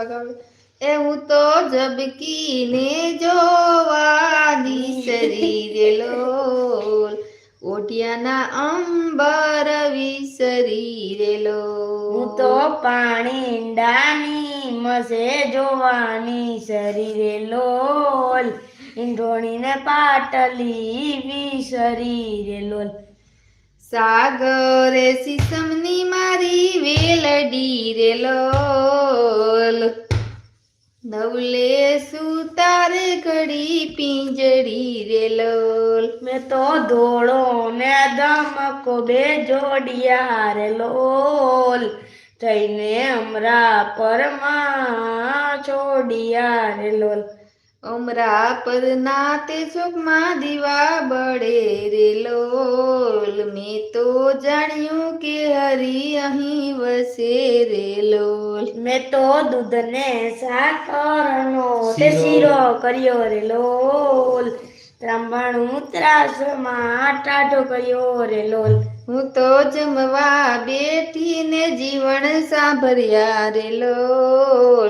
એ હું તો ઝબકીને જોવાની શરીરે લોલ ઓઢિયાના અંબર વિસરી હું તો રેલો પાણીડાની મસે જોવાની શરીરે લોલ ઈંધોણીને પાટલી વિસરી લોલ સાગરે સિસમની મારી વેલડી રે લોલ નવલે સુતારે ઘડી પિંજડી રે લોલ મેં તો ધોળો ને ધમકો બે જોડિયા રે લોલ થઈને અમરા પરમાં છોડિયા રે લોલ અમરા પર નાતે ચોકમાં દીવા બળે રે લોલ મેં તો જાણ્યું કે હરી અહીં વસે રે લોલ મેં તો દૂધને સાકરનો તે શીરો કર્યો રે લોલ ત્રાંબણું ત્રાસમાં ટાઢો કર્યો રે લોલ હું તો જમવા બેઠીને જીવન સાંભળ્યા રે લોલ